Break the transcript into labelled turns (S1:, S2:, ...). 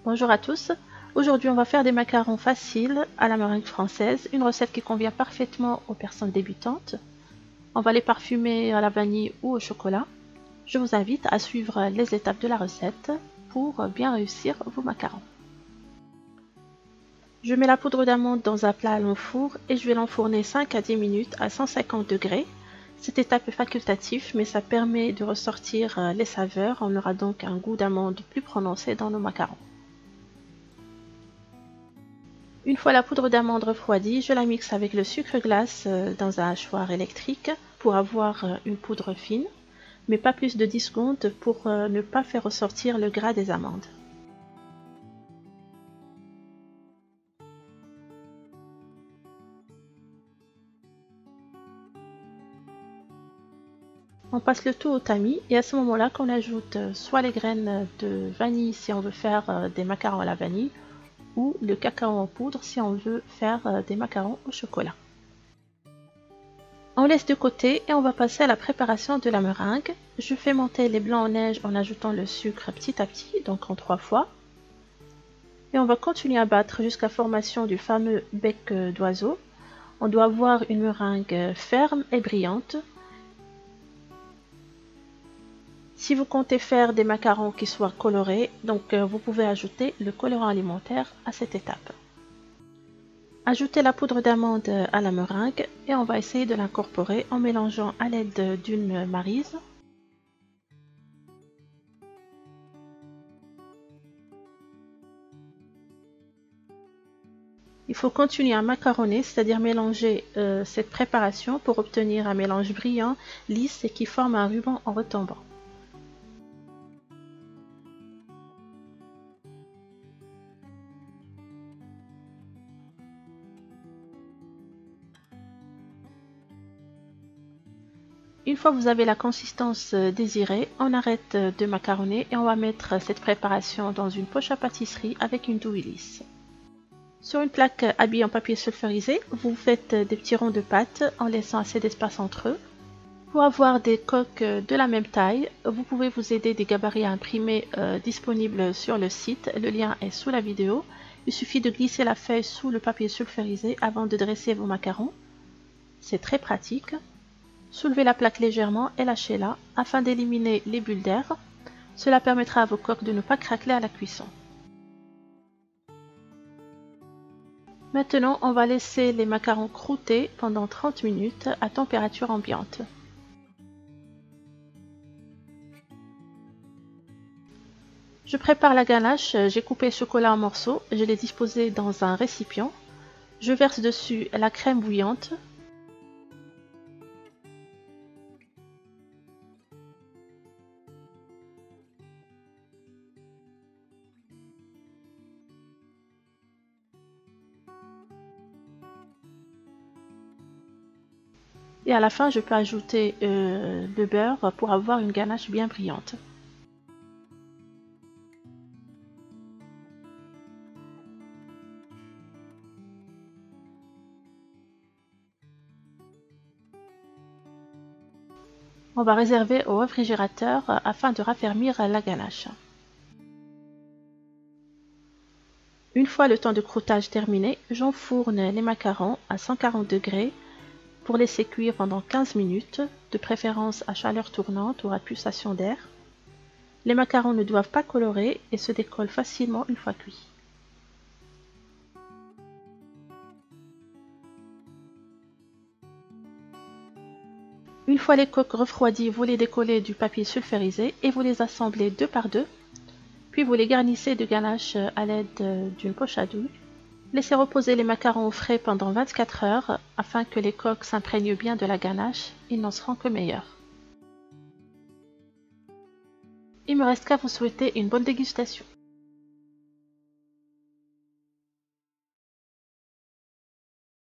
S1: Bonjour à tous, aujourd'hui on va faire des macarons faciles à la meringue française, une recette qui convient parfaitement aux personnes débutantes. On va les parfumer à la vanille ou au chocolat. Je vous invite à suivre les étapes de la recette pour bien réussir vos macarons. Je mets la poudre d'amande dans un plat à long four et je vais l'enfourner 5 à 10 minutes à 150 degrés. Cette étape est facultative mais ça permet de ressortir les saveurs, on aura donc un goût d'amande plus prononcé dans nos macarons. Une fois la poudre d'amande refroidie, je la mixe avec le sucre glace dans un hachoir électrique pour avoir une poudre fine, mais pas plus de 10 secondes pour ne pas faire ressortir le gras des amandes. On passe le tout au tamis et à ce moment-là qu'on ajoute soit les graines de vanille si on veut faire des macarons à la vanille, ou le cacao en poudre si on veut faire des macarons au chocolat. On laisse de côté et on va passer à la préparation de la meringue. Je fais monter les blancs en neige en ajoutant le sucre petit à petit, donc en 3 fois. Et on va continuer à battre jusqu'à formation du fameux bec d'oiseau. On doit avoir une meringue ferme et brillante. Si vous comptez faire des macarons qui soient colorés, donc vous pouvez ajouter le colorant alimentaire à cette étape. Ajoutez la poudre d'amande à la meringue et on va essayer de l'incorporer en mélangeant à l'aide d'une maryse. Il faut continuer à macaronner, c'est-à-dire mélanger cette préparation pour obtenir un mélange brillant, lisse et qui forme un ruban en retombant. Une fois que vous avez la consistance désirée, on arrête de macaronner et on va mettre cette préparation dans une poche à pâtisserie avec une douille lisse. Sur une plaque habillée en papier sulfurisé, vous faites des petits ronds de pâte en laissant assez d'espace entre eux. Pour avoir des coques de la même taille, vous pouvez vous aider des gabarits à imprimer disponibles sur le site. Le lien est sous la vidéo. Il suffit de glisser la feuille sous le papier sulfurisé avant de dresser vos macarons. C'est très pratique. Soulevez la plaque légèrement et lâchez-la afin d'éliminer les bulles d'air. Cela permettra à vos coques de ne pas craquer à la cuisson. Maintenant, on va laisser les macarons croûter pendant 30 minutes à température ambiante. Je prépare la ganache, j'ai coupé le chocolat en morceaux, je l'ai disposé dans un récipient. Je verse dessus la crème bouillante. Et à la fin, je peux ajouter le beurre pour avoir une ganache bien brillante. On va réserver au réfrigérateur afin de raffermir la ganache. Une fois le temps de croûtage terminé, j'enfourne les macarons à 140 degrés pour laisser cuire pendant 15 minutes, de préférence à chaleur tournante ou à pulsation d'air. Les macarons ne doivent pas colorer et se décollent facilement une fois cuits. Une fois les coques refroidies, vous les décollez du papier sulfurisé et vous les assemblez deux par deux. Puis vous les garnissez de ganache à l'aide d'une poche à douille. Laissez reposer les macarons au frais pendant 24 heures afin que les coques s'imprègnent bien de la ganache, ils n'en seront que meilleurs. Il me reste qu'à vous souhaiter une bonne dégustation.